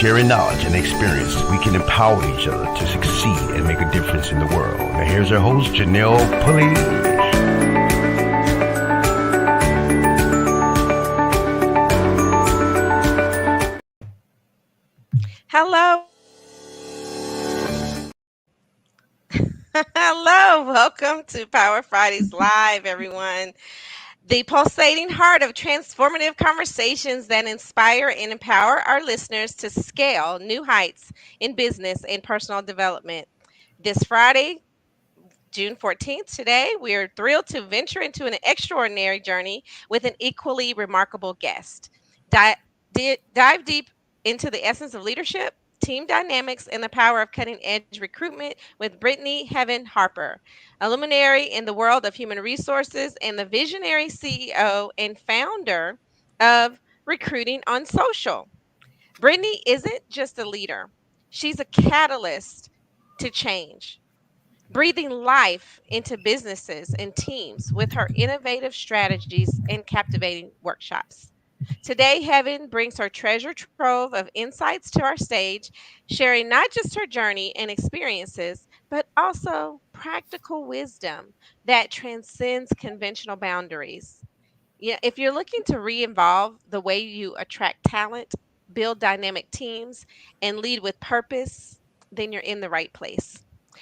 sharing knowledge and experience, we can empower each other to succeed and make a difference in the world. Now, here's our host, Janelle Pulley. Hello, welcome to Power Fridays Live, everyone. The pulsating heart of transformative conversations that inspire and empower our listeners to scale new heights in business and personal development. This Friday, June 14th, today, we are thrilled to venture into an extraordinary journey with an equally remarkable guest. Di- dive deep into the essence of leadership, team dynamics, and the power of cutting edge recruitment with Brittany Heaven Harper, a luminary in the world of human resources and the visionary CEO and founder of Recruiting on Social. Brittany isn't just a leader, she's a catalyst to change, breathing life into businesses and teams with her innovative strategies and captivating workshops. Today, Heaven brings her treasure trove of insights to our stage, sharing not just her journey and experiences, but also practical wisdom that transcends conventional boundaries. Yeah, if you're looking to re-involve the way you attract talent, build dynamic teams, and lead with purpose, then you're in the right place.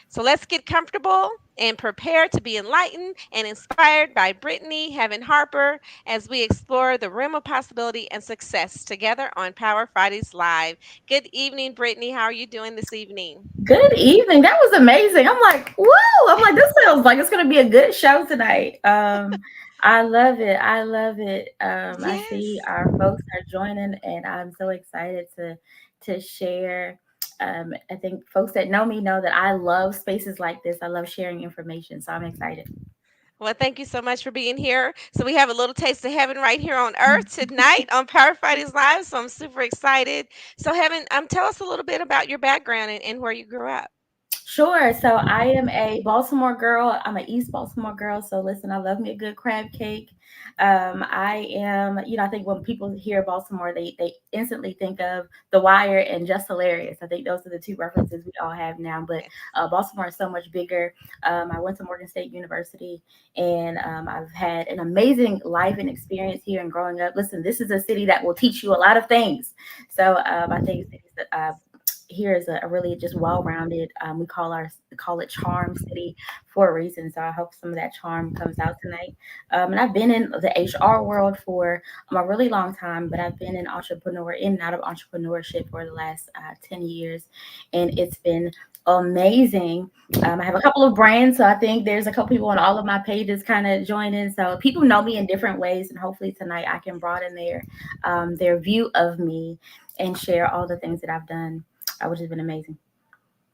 So let's get comfortable and prepare to be enlightened and inspired by Brittany Heaven Harper as we explore the realm of possibility and success together on Power Fridays Live. Good evening, Brittany. How are you doing this evening? Good evening. That was amazing. I'm like, whoa. I'm like, this sounds like it's going to be a good show tonight. I love it. I love it. I see Yes. our folks are joining, and I'm so excited to share. I think folks that know me know that I love spaces like this. I love sharing information, so I'm excited. Well, thank you so much for being here. So we have a little taste of heaven right here on earth tonight on Power Fridays Live. So I'm super excited. So Heaven, tell us a little bit about your background and where you grew up. Sure. So I am a Baltimore girl. I'm an East Baltimore girl. So listen, I love me a good crab cake. I am, I think when people hear Baltimore, they instantly think of The Wire and Just Hilarious. I think those are the two references we all have now. But Baltimore is so much bigger. I went to Morgan State University, and I've had an amazing life and experience here and growing up. Listen, this is a city that will teach you a lot of things. So I think cities that here is a really just well-rounded. We call it Charm City for a reason. So I hope some of that charm comes out tonight. And I've been in the HR world for a really long time, but I've been in and out of entrepreneurship for the last 10 years, and it's been amazing. I have a couple of brands, so I think there's a couple people on all of my pages kind of joining. So people know me in different ways, and hopefully tonight I can broaden their view of me and share all the things that I've done, which has been amazing.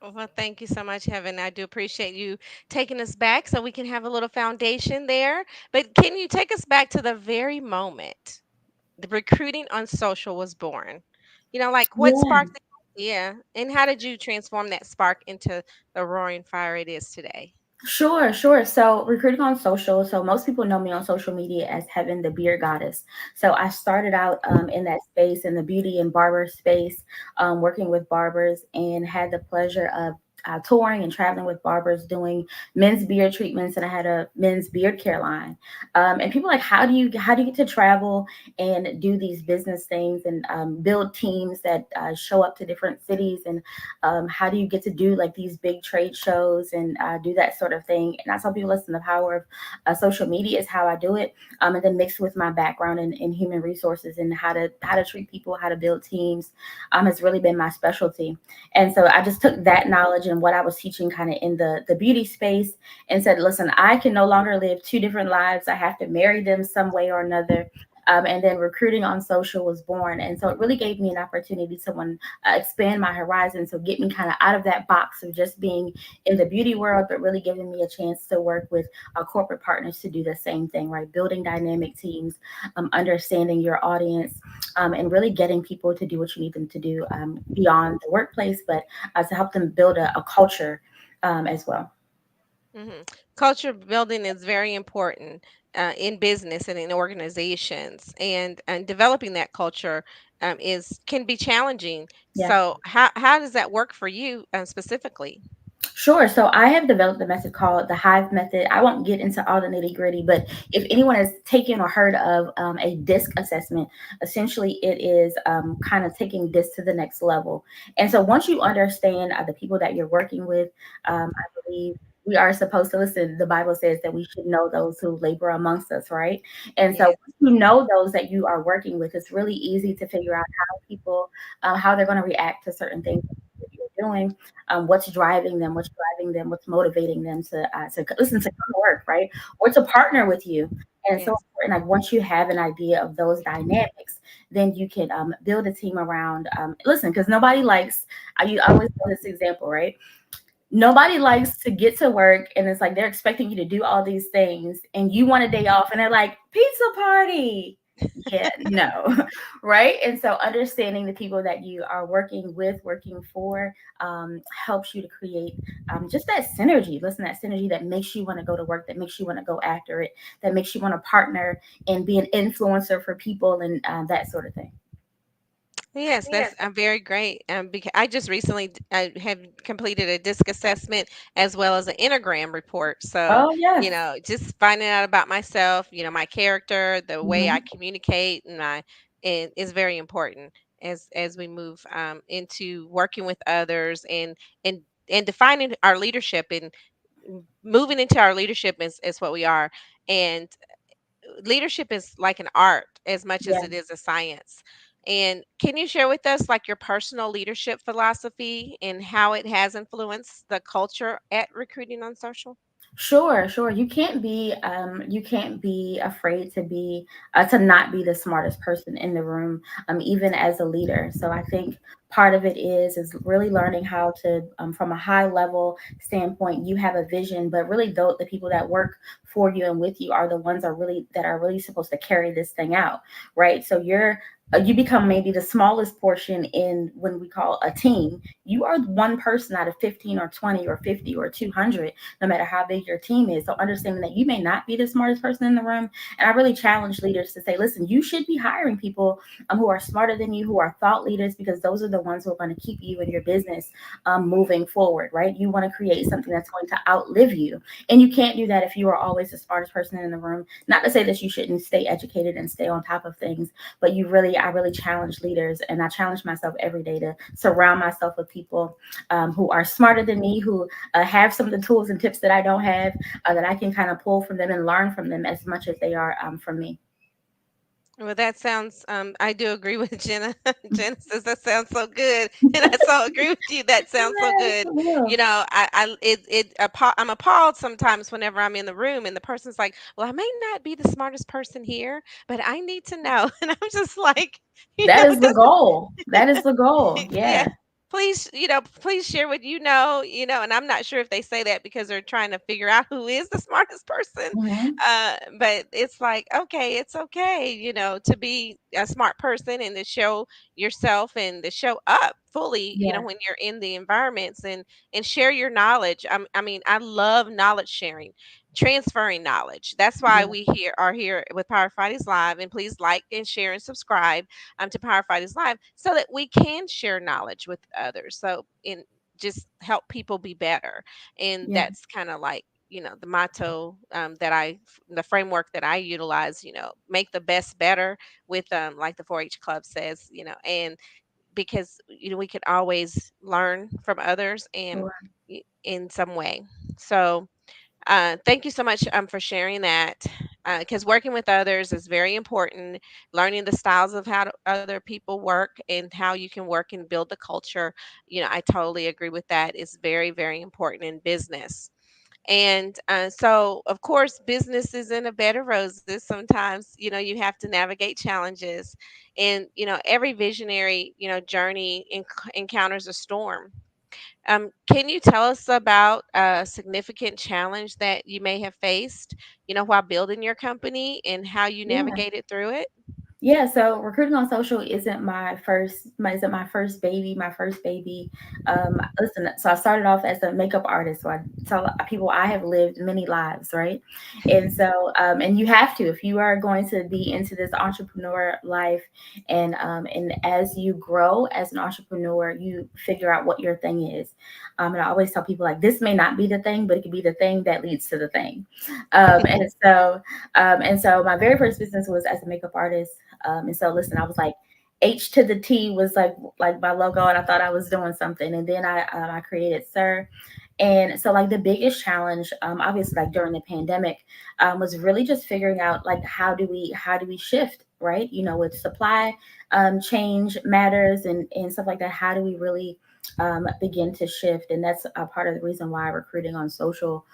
Well, thank you so much, Heaven. I do appreciate you taking us back so we can have a little foundation there. But can you take us back to the very moment the recruiting on social was born? Like what Yeah. sparked the idea and how did you transform that spark into the roaring fire it is today? Sure, sure. So, recruiting on social. So, most people know me on social media as Heaven, the beer goddess. So, I started out in that space, in the beauty and barber space, working with barbers, and had the pleasure of touring and traveling with barbers, doing men's beard treatments, and I had a men's beard care line. And people are like, how do you get to travel and do these business things and build teams that show up to different cities, and how do you get to do like these big trade shows and do that sort of thing? And I tell people, listen, the power of social media is how I do it, and then mixed with my background in human resources and how to treat people, how to build teams, has really been my specialty. And so I just took that knowledge and what I was teaching kind of in the beauty space and said, listen, I can no longer live two different lives. I have to marry them some way or another. And then recruiting on social was born. And so it really gave me an opportunity to expand my horizon. So get me kind of out of that box of just being in the beauty world, but really giving me a chance to work with corporate partners to do the same thing, right? Building dynamic teams, understanding your audience, and really getting people to do what you need them to do beyond the workplace, but to help them build a culture as well. hmm Culture building is very important in business and in organizations, and developing that culture. is can be challenging. Yeah. So how does that work for you specifically? Sure. So I have developed a method called the Hive method. I won't get into all the nitty gritty, but if anyone has taken or heard of a DISC assessment, essentially it is kind of taking DISC to the next level. And so once you understand the people that you're working with, I believe we are supposed to listen. The Bible says that we should know those who labor amongst us, right? And so Yes, once you know those that you are working with, it's really easy to figure out how people, how they're going to react to certain things that you're doing, what's motivating them to listen, to come to work, right, or to partner with you. And it's so yes, important. Like once you have an idea of those dynamics, then you can build a team around. Listen, because nobody likes. You always know this example, right? Nobody likes to get to work and it's like they're expecting you to do all these things and you want a day off and they're like, pizza party. Yeah, no, right? And so understanding the people that you are working with, working for, helps you to create just that synergy. Listen, that synergy that makes you want to go to work, that makes you want to go after it, that makes you want to partner and be an influencer for people and that sort of thing. yes. That's very great. Because I just recently have completed a DISC assessment as well as an Enneagram report. So Oh, yes. just finding out about myself, my character, the way I Mhm. communicate, and is very important as we move into working with others and and defining our leadership and moving into our leadership is what we are. And leadership is like an art as much as Yeah. it is a science. And can you share with us like your personal leadership philosophy and how it has influenced the culture at Recruiting on Social? Sure, sure. You can't be afraid to not be the smartest person in the room, even as a leader. So I think part of it is really learning how to, from a high level standpoint, you have a vision, but really though the people that work for you and with you are the ones that are really supposed to carry this thing out, right? So you become maybe the smallest portion in when we call a team. You are one person out of 15 or 20 or 50 or 200, no matter how big your team is. So understanding that you may not be the smartest person in the room. And I really challenge leaders to say, listen, you should be hiring people who are smarter than you, who are thought leaders, because those are the ones who are going to keep you and your business moving forward, right? You want to create something that's going to outlive you. And you can't do that if you are always the smartest person in the room. Not to say that you shouldn't stay educated and stay on top of things, but I really challenge leaders and I challenge myself every day to surround myself with people who are smarter than me, who have some of the tools and tips that I don't have, that I can kind of pull from them and learn from them as much as they are from me. Well, that sounds, I do agree with Jenna. Jenna says that sounds so good. And I so agree with you. That sounds so Yes, good. for real. I'm appalled sometimes whenever I'm in the room and the person's like, well, I may not be the smartest person here, but I need to know. And I'm just like, That is the that's goal. That is the goal. yeah, Yeah. please share what and I'm not sure if they say that because they're trying to figure out who is the smartest person. Hmm. But it's like, okay, it's okay, to be a smart person and to show yourself and to show up fully, Yeah. when you're in the environments and share your knowledge. I mean, I love knowledge sharing, transferring knowledge. That's why Yeah. we here are here with Power Fridays Live. And please like and share and subscribe to Power Fighters Live so that we can share knowledge with others. So, in just help people be better. And Yeah. that's kind of like, the motto the framework that I utilize, make the best better with, like the 4 H club says, and because, we could always learn from others and Sure. in some way. So, thank you so much for sharing that. Because working with others is very important. Learning the styles of how other people work and how you can work and build the culture. I totally agree with that. It's very, very important in business. And so, of course, business isn't a bed of roses. Sometimes, you have to navigate challenges. And, every visionary, journey encounters a storm. Can you tell us about a significant challenge that you may have faced, while building your company and how you Yeah. navigated through it? Yeah, so recruiting on social isn't my first baby, my first baby. Listen, so I started off as a makeup artist. So I tell people I have lived many lives, right? And so, and you have to if you are going to be into this entrepreneur life, and as you grow as an entrepreneur, you figure out what your thing is. And I always tell people like this may not be the thing, but it could be the thing that leads to the thing. And so my very first business was as a makeup artist. And so listen, I was like H to the T was like my logo, and I thought I was doing something. And then I created Sir. And so like the biggest challenge, obviously like during the pandemic, was really just figuring out like how do we shift, right? With supply change matters and stuff like that. How do we really begin to shift? And that's a part of the reason why recruiting on social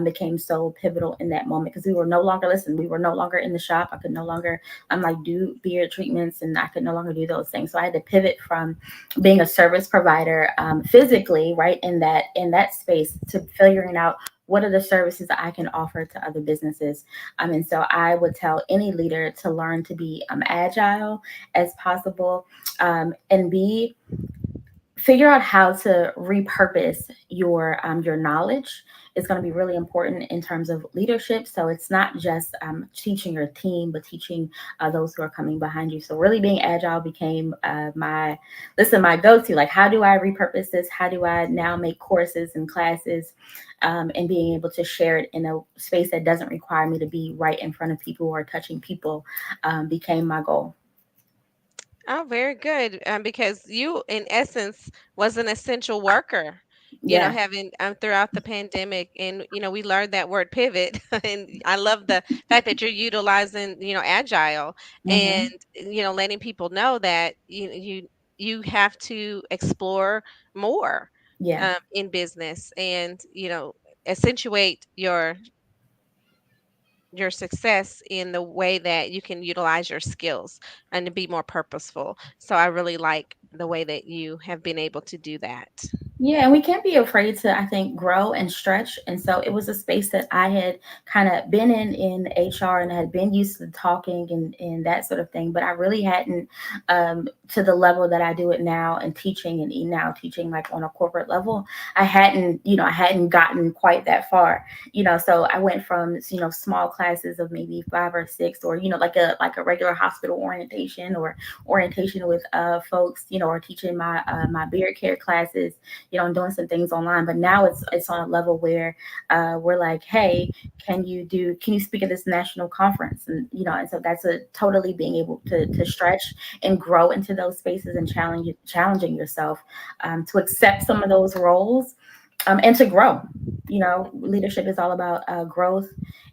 became so pivotal in that moment, because we were no longer in the shop. I could no longer like do beard treatments, and I could no longer do those things. So I had to pivot from being a service provider physically, right, in that space, to figuring out what are the services that I can offer to other businesses. And so I would tell any leader to learn to be agile as possible, and be figure out how to repurpose your knowledge is going to be really important in terms of leadership. So it's not just teaching your team, but teaching those who are coming behind you. So really being agile became my go-to. Like, how do I repurpose this? How do I now make courses and classes, and being able to share it in a space that doesn't require me to be right in front of people or touching people, became my goal. Oh, very good. Because you, in essence, was an essential worker, Yeah. having throughout the pandemic. And, we learned that word pivot. And I love the fact that you're utilizing, agile and, Hmm. letting people know that you have to explore more Yeah. in business and, accentuate your success in the way that you can utilize your skills and to be more purposeful. So I really like the way that you have been able to do that. Yeah, and we can't be afraid to, I think, grow and stretch. And so it was a space that I had kind of been in HR, and had been used to talking and that sort of thing. But I really hadn't, to the level that I do it now, and teaching, and now teaching like on a corporate level. I hadn't gotten quite that far. So I went from small classes of maybe 5 or 6, or like a regular hospital orientation, or orientation with folks, or teaching my beard care classes, and doing some things online. But now it's on a level where we're like, hey, can you speak at this national conference? And so that's a totally being able to stretch and grow into those spaces, and challenging yourself to accept some of those roles, and to grow. Leadership is all about growth,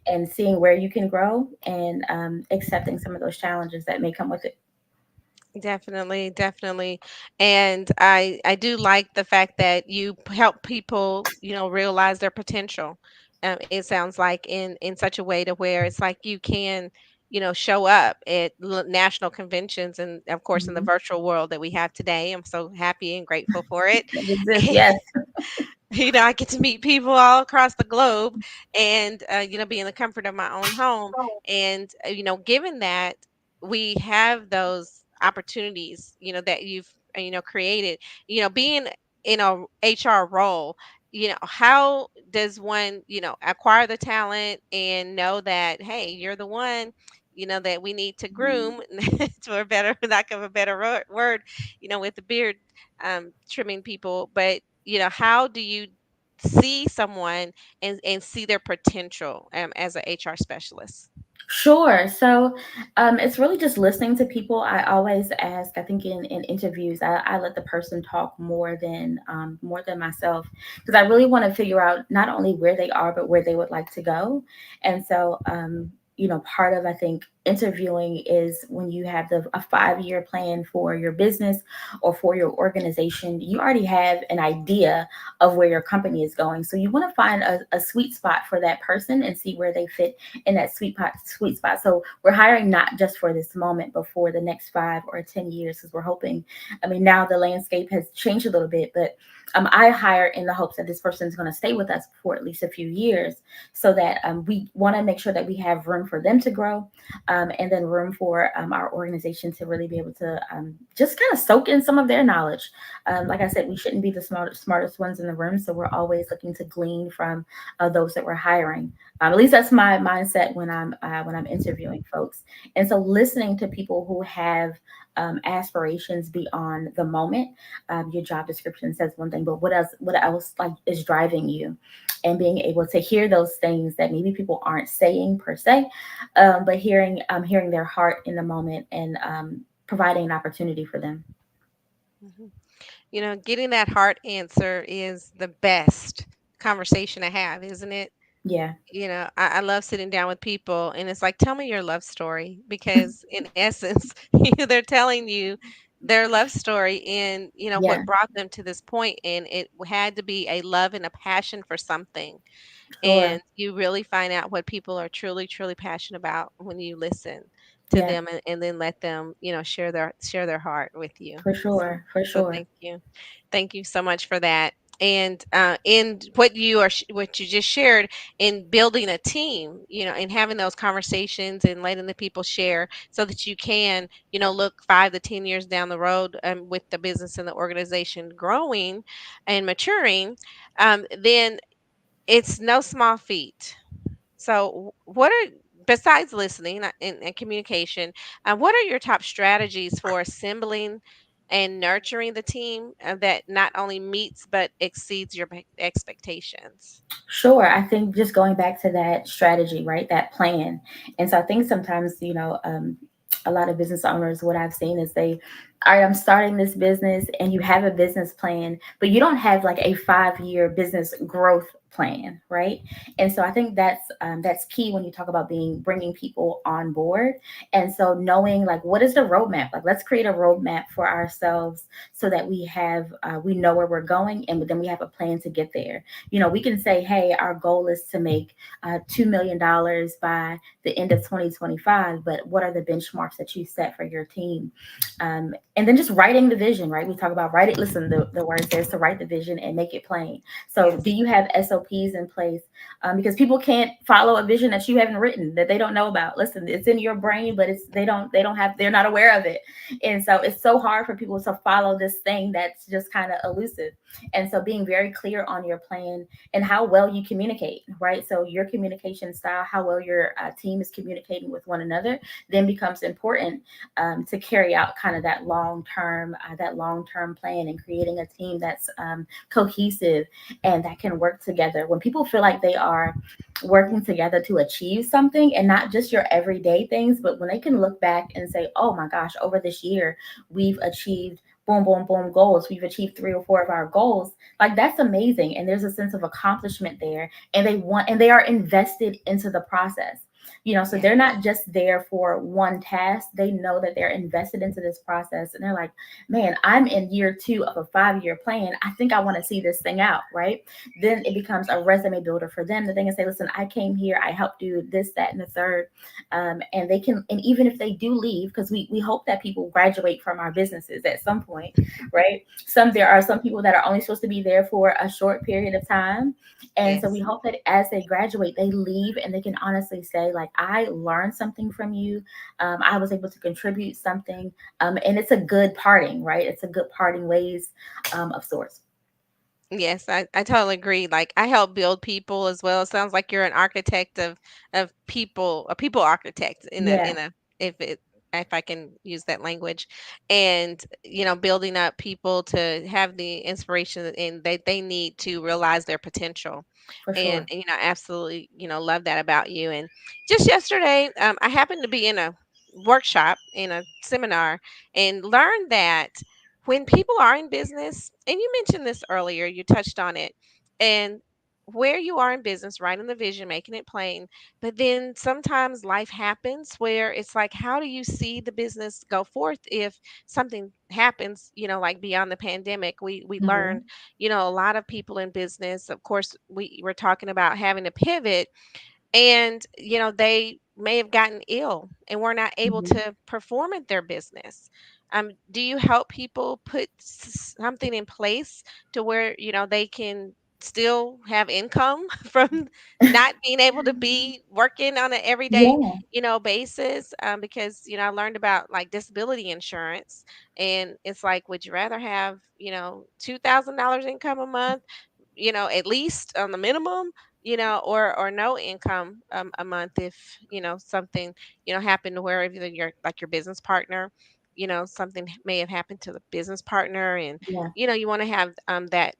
and seeing where you can grow, and accepting some of those challenges that may come with it. Definitely, definitely. And I do like the fact that you help people, realize their potential. It sounds like in such a way to where it's like you can, show up at national conventions, and of course in the Mhm. virtual world that we have today. I'm so happy and grateful for it. That exists, yes. I get to meet people all across the globe and, be in the comfort of my own home. And, given that we have those opportunities, that you've, created, being in a HR role, how does one, acquire the talent and know that, hey, you're the one, that we need to groom to a better, lack of a better word, with the beard trimming people. But how do you see someone and see their potential as a HR specialist? Sure. So it's really just listening to people. I always ask, I think in interviews, I let the person talk more than myself, because I really want to figure out not only where they are, but where they would like to go. And so, part of, I think, interviewing is when you have a 5-year plan for your business or for your organization, you already have an idea of where your company is going. So you want to find a sweet spot for that person, and see where they fit in that sweet spot. So we're hiring not just for this moment, but for the next 5 or 10 years, because we're hoping. I mean, now the landscape has changed a little bit, but I hire in the hopes that this person is going to stay with us for at least a few years, so that we want to make sure that we have room for them to grow, and then room for our organization to really be able to just kind of soak in some of their knowledge. Like I said, we shouldn't be the smartest ones in the room, so we're always looking to glean from those that we're hiring. At least that's my mindset when I'm interviewing folks. And so, listening to people who have aspirations beyond the moment. Your job description says one thing, but what else? What else like is driving you? And being able to hear those things that maybe people aren't saying per se, but hearing their heart in the moment and providing an opportunity for them. Mhm. Getting that heart answer is the best conversation to have, isn't it? Yeah, I love sitting down with people and it's like, tell me your love story because in essence, they're telling you their love story and yeah, what brought them to this point, and it had to be a love and a passion for something. sure, And you really find out what people are truly, truly passionate about when you listen to yeah, them and then let them, share their heart with you. for So, sure, for so sure. thank you so much for that. And in what you just shared in building a team, and having those conversations and letting the people share so that you can, look 5 to 10 years down the road, with the business and the organization growing and maturing, then it's no small feat. So, what are besides listening and communication, what are your top strategies for assembling and nurturing the team that not only meets but exceeds your expectations? Sure. I think just going back to that strategy, right? That plan. And so I think sometimes, a lot of business owners, what I've seen is all right, I'm starting this business and you have a business plan, but you don't have like a 5-year business growth plan, right? And so I think that's key when you talk about bringing people on board. And so knowing like what is the roadmap? Like let's create a roadmap for ourselves so that we know where we're going, and then we have a plan to get there. We can say, hey, our goal is to make $2 million by the end of 2025, but what are the benchmarks that you set for your team? And then just writing the vision, right? We talk about write it. Listen, the word says to write the vision and make it plain. So do Yes. you have SOPs in place? Because people can't follow a vision that you haven't written, that they don't know about. Listen, it's in your brain, but they're not aware of it. And so it's so hard for people to follow this thing that's just kind of elusive. And so being very clear on your plan and how well you communicate, right? So your communication style, how well your team is communicating with one another, then becomes important to carry out kind of that long term plan and creating a team that's cohesive and that can work together. When people feel like they are working together to achieve something and not just your everyday things, but when they can look back and say, oh my gosh, over this year we've achieved boom, boom, boom goals. We've achieved 3 or 4 of our goals. Like that's amazing. And there's a sense of accomplishment there. And they are invested into the process. So Yes. they're not just there for one task. They know that they're invested into this process. And they're like, man, I'm in year 2 of a 5-year plan. I think I want to see this thing out, right? Then it becomes a resume builder for them. The thing is say, listen, I came here, I helped do this, that, and the third. And they can, and even if they do leave, because we hope that people graduate from our businesses at some point, right? There are some people that are only supposed to be there for a short period of time. And so we Yes. hope that as they graduate, they leave and they can honestly say, like, I learned something from you. I was able to contribute something. And it's a good parting, right? It's a good parting ways of sorts. Yes, I totally agree. Like I help build people as well. It sounds like you're an architect of people, a people architect Yeah. in a if it if I can use that language. And building up people to have the inspiration and they need to realize their potential. For And, sure. absolutely, love that about you. And just yesterday, I happened to be in a workshop in a seminar and learned that when people are in business, and you mentioned this earlier, you touched on it, and where you are in business, writing the vision, making it plain, but then sometimes life happens where it's like, how do you see the business go forth if something happens, like beyond the pandemic? We learned, Hmm. a lot of people in business, of course, we were talking about having to pivot, and they may have gotten ill and were not able Hmm. to perform at their business. Do you help people put something in place to where they can still have income from not being able to be working on an everyday, Yeah. basis. Because I learned about like disability insurance, and it's like, would you rather have $2,000 income a month, at least on the minimum, or no income a month if something happened to where either your business partner, something may have happened to the business partner, and Yeah. you want to have that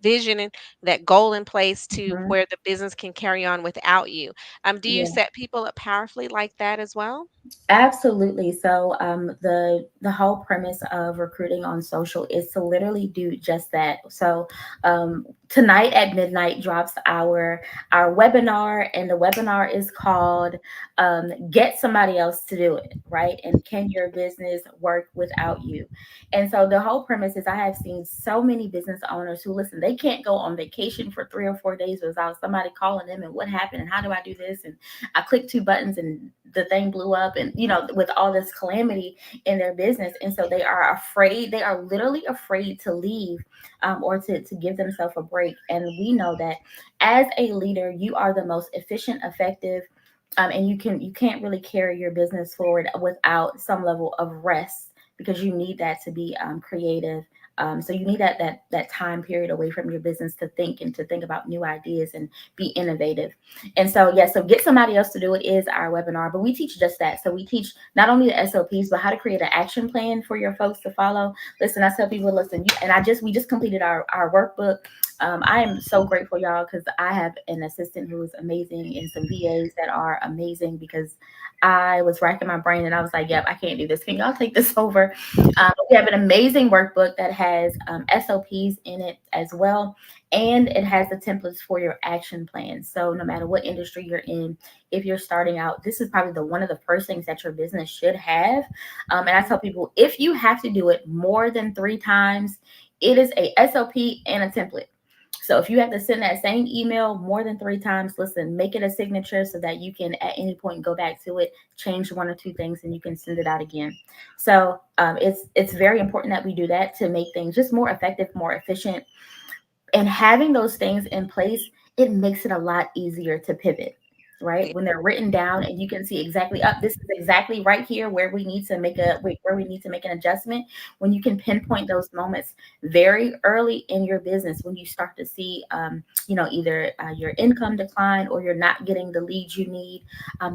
vision and that goal in place to Mhm. where the business can carry on without you. Do you Yeah. set people up powerfully like that as well? Absolutely. So the whole premise of recruiting on social is to literally do just that. So tonight at midnight drops our webinar, and the webinar is called "Get Somebody Else to Do It," right? And can your business work without you? And so the whole premise is, I have seen so many business owners who, listen, they can't go on vacation for 3 or 4 days without somebody calling them, and what happened, and how do I do this, and I clicked two buttons and the thing blew up, and with all this calamity in their business. And so they are afraid, they are literally afraid to leave, or to give themselves a break. And we know that as a leader, you are the most efficient, effective, and you can't really carry your business forward without some level of rest, because you need that to be creative. So you need that time period away from your business to think, and to think about new ideas and be innovative. And so, yeah, so Get Somebody Else to Do It is our webinar, but we teach just that. So we teach not only the SOPs, but how to create an action plan for your folks to follow. Listen, I tell people, listen, we just completed our workbook. I am so grateful, y'all, because I have an assistant who is amazing, and some VAs that are amazing, because I was racking my brain and I was like, yep, I can't do this. Can y'all take this over? We have an amazing workbook that has SOPs in it as well. And it has the templates for your action plan. So no matter what industry you're in, if you're starting out, this is probably one of the first things that your business should have. And I tell people, if you have to do it more than 3 times, it is a SOP and a template. So if you have to send that same email more than 3 times, listen, make it a signature so that you can at any point go back to it, change 1 or 2 things, and you can send it out again. So it's very important that we do that to make things just more effective, more efficient. And having those things in place, it makes it a lot easier to pivot, right? Yeah. When they're written down and you can see exactly up, this is exactly right here where we need to where we need to make an adjustment. When you can pinpoint those moments very early in your business, when you start to see either your income decline, or you're not getting the leads you need,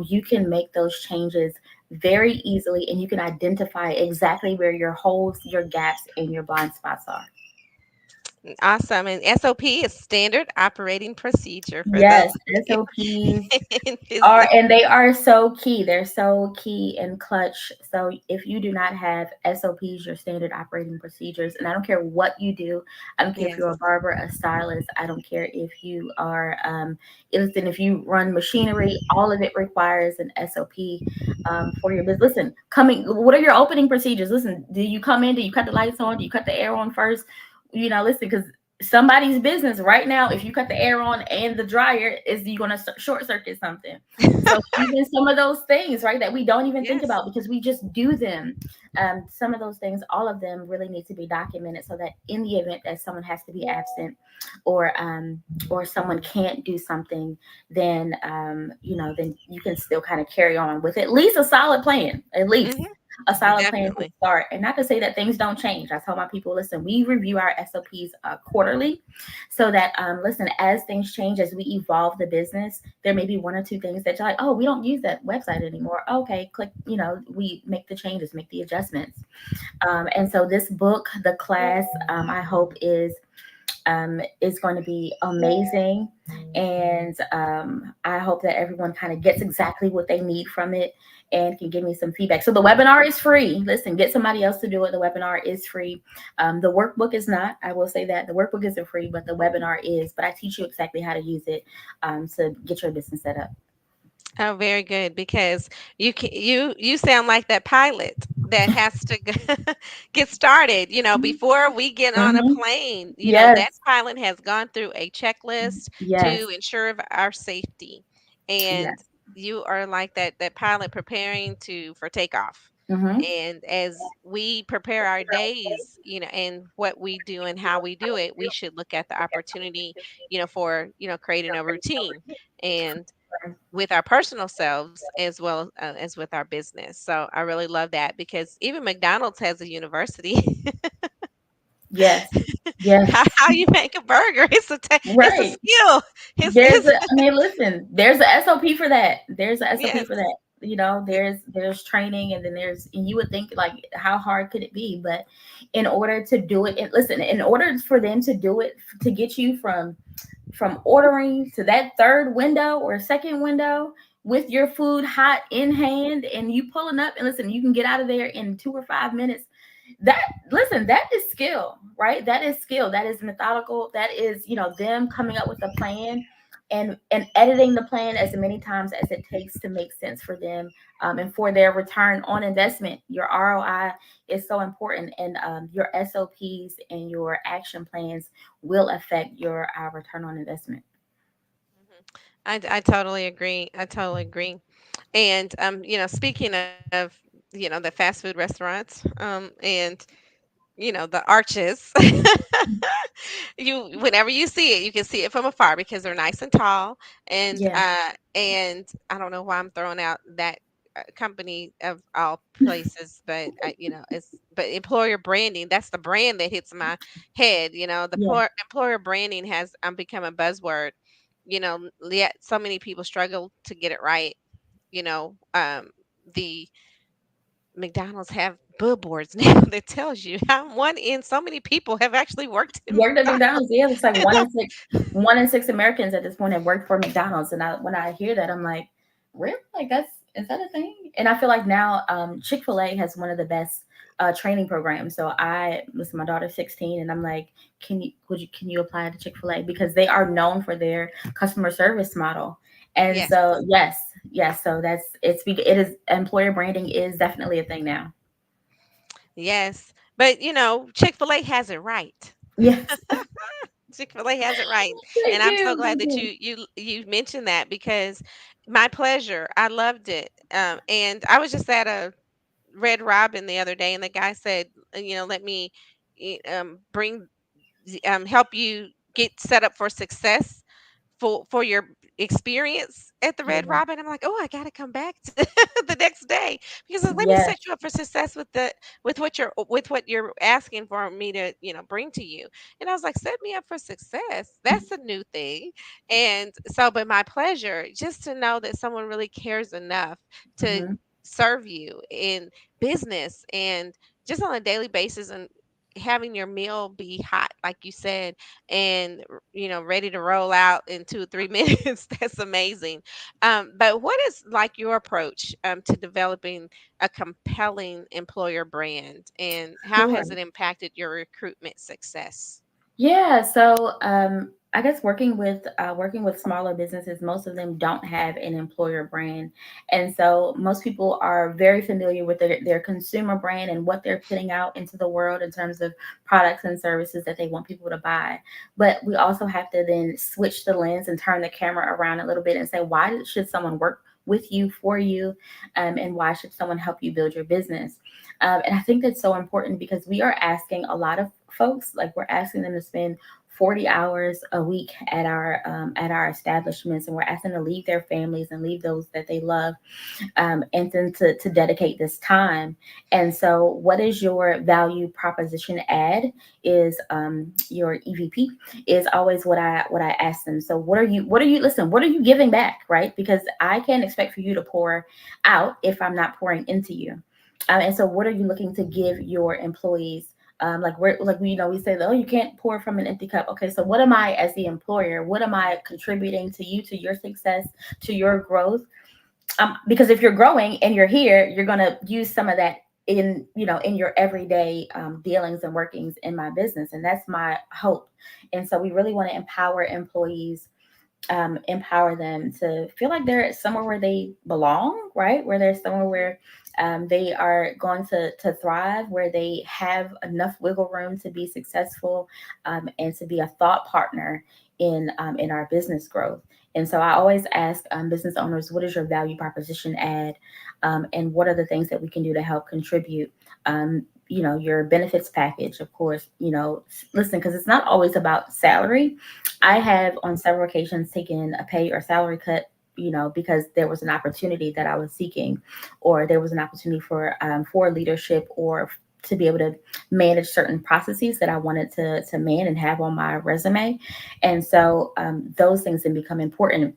you can make those changes very easily, and you can identify exactly where your holes, your gaps, and your blind spots are. Awesome. And SOP is standard operating procedure for those Yes, SOPs in are, business. and they are so key. They're so key and clutch. So if you do not have SOPs, your standard operating procedures, and I don't care what you do, I don't care if Yes. you're a barber, a stylist, I don't care if you are, listen, if you run machinery, all of it requires an SOP for your business. Listen, what are your opening procedures? Listen, do you come in? Do you cut the lights on? Do you cut the air on first? Listen, because somebody's business right now, if you cut the air on and the dryer, is you going to short circuit something. So even some of those things, right, that we don't even think Yes. about because we just do them, some of those things, all of them really need to be documented, so that in the event that someone has to be absent, or someone can't do something, then then you can still kind of carry on with at least a solid plan, at least Hmm. a solid plan to Definitely. start. And not to say that things don't change. I tell my people, listen, we review our SOPs quarterly, so that listen, as things change, as we evolve the business, there may be 1 or 2 things that you're like, oh, we don't use that website anymore. Okay, click, we make the changes, make the adjustments. And so this book, the class, I hope is going to be amazing. And I hope that everyone kind of gets exactly what they need from it and can give me some feedback. So the webinar is free. Listen, get somebody else to do it. The webinar is free. The workbook is not. I will say that the workbook isn't free, but the webinar is. But I teach you exactly how to use it to get your business set up. Oh, very good. Because you sound like that pilot that has to get started. Before we get on a Mm-hmm. plane. That Yes. pilot has gone through a checklist Yes. to ensure of our safety, and Yes. you are like that pilot preparing to for takeoff. Mm-hmm. And as we prepare our days, and what we do and how we do it, we should look at the opportunity, for, creating a routine, and with our personal selves as well as with our business. So I really love that, because even McDonald's has a university. Yes. Yes. How you make a burger. It's a Right. skill. There's It's a, I mean, listen, there's a SOP for that. There's a SOP yes. for that. You know, there's training, and then and you would think, like, how hard could it be? But in order to do it, and listen, in order for them to do it, to get you from ordering to that third window or second window with your food hot in hand, and you pulling up, and listen, you can get out of there in 2 or 5 minutes. That, listen, that is skill, right? That is skill. That is methodical. That is, them coming up with a plan, and editing the plan as many times as it takes to make sense for them, and for their return on investment. Your ROI is so important, and your SOPs and your action plans will affect your return on investment. Mhm. I totally agree. I totally agree. And speaking of, the fast food restaurants, and the arches. You Whenever you see it, you can see it from afar because they're nice and tall. Yeah. And I don't know why I'm throwing out that company of all places, but but employer branding, that's the brand that hits my head. The Yeah. employer branding has become a buzzword. Yet so many people struggle to get it right. The McDonald's have billboards now that tells you how one in so many people have actually worked in Worked at McDonald's. McDonald's. Yeah, it's like one in six Americans at this point have worked for McDonald's. And when I hear that, I'm like, really? Like, is that a thing? And I feel like now, Chick-fil-A has one of the best training programs. So I listen, my daughter's 16, and I'm like, can you apply to Chick-fil-A, because they are known for their customer service model. And Yes, so yes, yes. So it is, employer branding is definitely a thing now. yes. But Chick-fil-A has it right. Yes, Chick-fil-A has it right. they And I'm so do. They glad that do. you mentioned that, because my pleasure. I loved it. And I was just at a Red Robin the other day, and the guy said, let me bring help you get set up for success for your experience at the Red Yeah. Robin. I'm like, oh, I got to come back to the next day, because let me Yes. set you up for success with what you're asking for me to bring to you. And I was like, set me up for success. That's a new thing. And so, but my pleasure, just to know that someone really cares enough to Hmm. serve you in business, and just on a daily basis, and having your meal be hot, like you said, and ready to roll out in 2 or 3 minutes. That's amazing. But what is like your approach to developing a compelling employer brand, and how Sure. has it impacted your recruitment success? Yeah, so I guess working with smaller businesses, most of them don't have an employer brand, and so most people are very familiar with their consumer brand and what they're putting out into the world in terms of products and services that they want people to buy. But we also have to then switch the lens and turn the camera around a little bit and say, why should someone work with you, for you, and why should someone help you build your business? And I think that's so important, because we are asking a lot of folks, like, we're asking them to spend 40 hours a week at our establishments, and we're asking them to leave their families and leave those that they love, and then to dedicate this time. And so, what is your value proposition add? Is your EVP is always what I ask them. So what are you giving back, right? Because I can't expect for you to pour out if I'm not pouring into you. And so, what are you looking to give your employees? We say that, oh, you can't pour from an empty cup. Okay, so what am I, as the employer? What am I contributing to you, to your success, to your growth? Because if you're growing and you're here, you're gonna use some of that in your everyday dealings and workings in my business, and that's my hope. And so we really want to empower employees empower them to feel like they're somewhere where they belong, right? Where they're somewhere where they are going to thrive, where they have enough wiggle room to be successful, and to be a thought partner in our business growth. And so I always ask business owners, what is your value proposition add, and what are the things that we can do to help contribute? Your benefits package, of course. Listen, because it's not always about salary. I have on several occasions taken a pay or salary cut, because there was an opportunity that I was seeking, or there was an opportunity for leadership, or to be able to manage certain processes that I wanted to man and have on my resume. And so those things then become important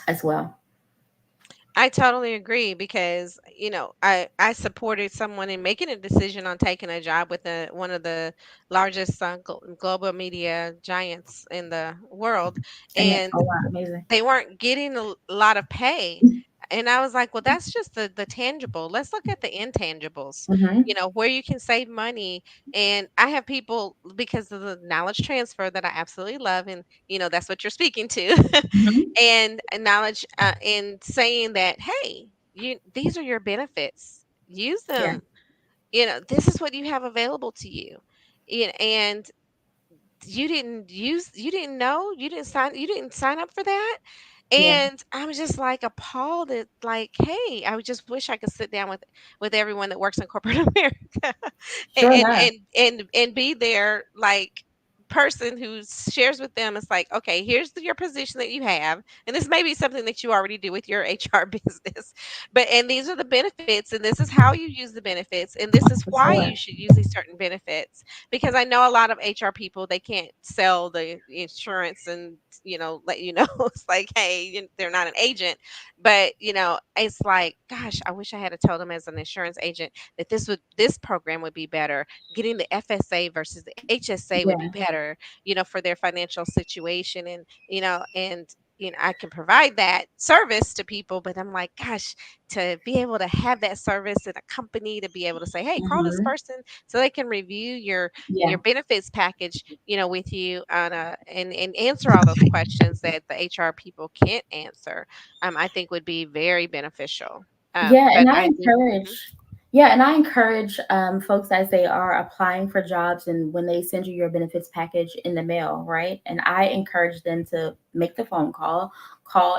as well. I totally agree because I supported someone in making a decision on taking a job with one of the largest global media giants in the world, and Oh, wow, amazing. they weren't getting a lot of pay. And I was like, well, that's just the tangible. Let's look at the intangibles, Hmm. where you can save money. And I have people, because of the knowledge transfer that I absolutely love, and that's what you're speaking to, Hmm. and knowledge, and saying that, hey, these are your benefits. Use Yeah. them. This is what you have available to you. And you didn't know, you didn't sign up for that. Yeah. And I'm just like appalled at, like, hey, I would just wish I could sit down with everyone that works in corporate America, Sure enough. and be their, like, person who shares with them. It's like, okay, here's your position that you have, and this may be something that you already do with your HR business, and these are the benefits, and this is how you use the benefits, and this is For why you sure. should use these certain benefits. Because I know a lot of HR people, they can't sell the insurance and let you know it's like, hey, they're not an agent. But it's like, gosh, I wish I had told them as an insurance agent that this program would be better. Getting the FSA versus the HSA would be Yeah. better, for their financial situation. And I can provide that service to people, but I'm like, gosh, to be able to have that service in a company, to be able to say, hey, call this Hmm. person so they can review your Yeah. benefits package, with you on and answer all those questions that the HR people can't answer. I think would be very beneficial. Yeah, But and I I do. encourage, Mhm. yeah, and I encourage folks as they are applying for jobs and when they send you your benefits package in the mail, right? And I encourage them to make the phone call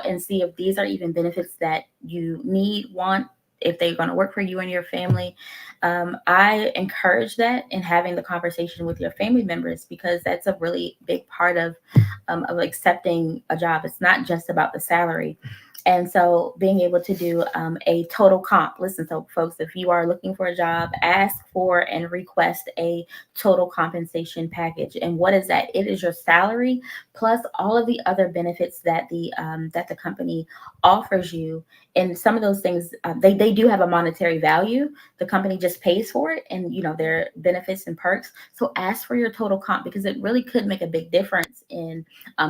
and see if these are even benefits that you need, want, if they're going to work for you and your family. I encourage that in having the conversation with your family members, because that's a really big part of accepting a job. It's not just about the salary. And so being able to do a total comp. Listen, so folks, if you are looking for a job, ask for and request a total compensation package. And what is that? It is your salary plus all of the other benefits that the company offers you. And some of those things, they do have a monetary value. The company just pays for it, and their benefits and perks. So ask for your total comp, because it really could make a big difference in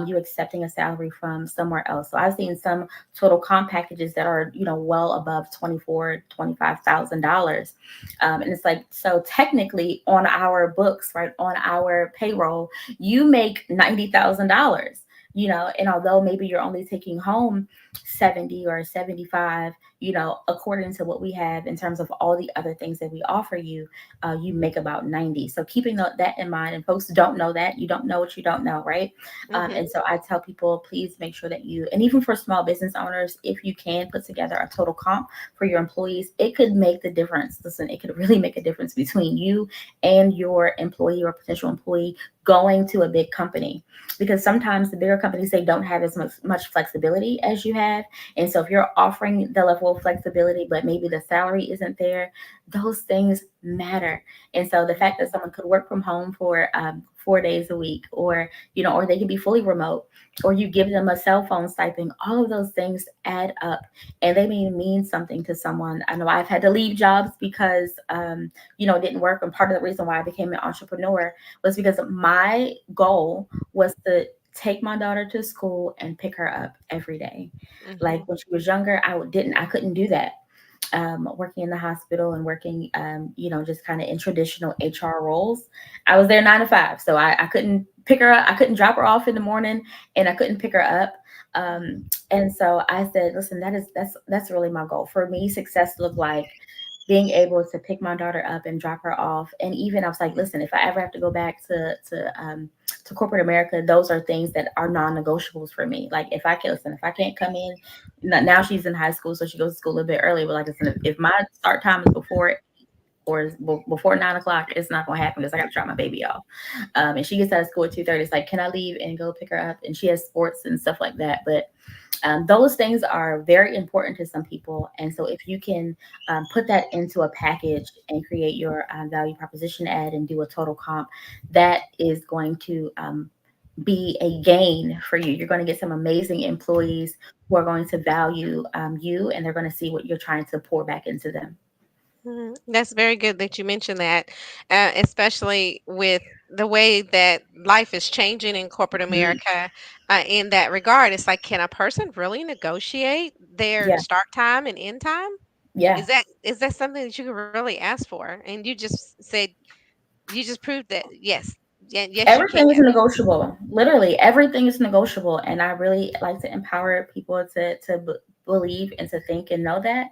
you accepting a salary from somewhere else. So I've seen some total comp packages that are well above $25,000. And it's like, so technically on our books, right, on our payroll, you make $90,000. And although maybe you're only taking home 70 or 75, according to what we have in terms of all the other things that we offer you, you make about 90. So keeping that in mind, and folks don't know that. You don't know what you don't know, right? Mhm. And so I tell people, please make sure that and even for small business owners, if you can put together a total comp for your employees, it could make the difference. Listen, it could really make a difference between you and your employee or potential employee going to a big company, because sometimes the bigger companies, they don't have as much flexibility as you have. And so if you're offering the level of flexibility but maybe the salary isn't there, those things matter. And so the fact that someone could work from home for 4 days a week, or they can be fully remote, or you give them a cell phone stipend, all of those things add up, and they mean something to someone. I know I've had to leave jobs because it didn't work, and part of the reason why I became an entrepreneur was because my goal was to take my daughter to school and pick her up every day. Like Mhm. when she was younger, I couldn't do that. working in the hospital and working, just kind of in traditional HR roles. I was there 9 to 5, so I couldn't pick her up. I couldn't drop her off in the morning, and I couldn't pick her up. And so I said, listen, that's really my goal. For me, success looked like being able to pick my daughter up and drop her off. And even I was like, listen, if I ever have to go back to corporate America, those are things that are non-negotiables for me. Like if I can't come in, now she's in high school, so she goes to school a bit early. But like I said, if my start time is before 9 o'clock, it's not gonna happen because I got to drop my baby off. And she gets out of school at 2:30. It's like, can I leave and go pick her up? And she has sports and stuff like that. But those things are very important to some people. And so if you can put that into a package and create your value proposition ad and do a total comp, that is going to be a gain for you. You're going to get some amazing employees who are going to value you, and they're going to see what you're trying to pour back into them. That's very good that you mentioned that, especially with the way that life is changing in corporate Mhm. America. In that regard, it's like, can a person really negotiate their Yeah, start time and end time? yeah. Is that something that you could really ask for? And you just proved that yes, yeah, yes, you can. Everything is negotiable. Literally, everything is negotiable, and I really like to empower people to believe and to think and know that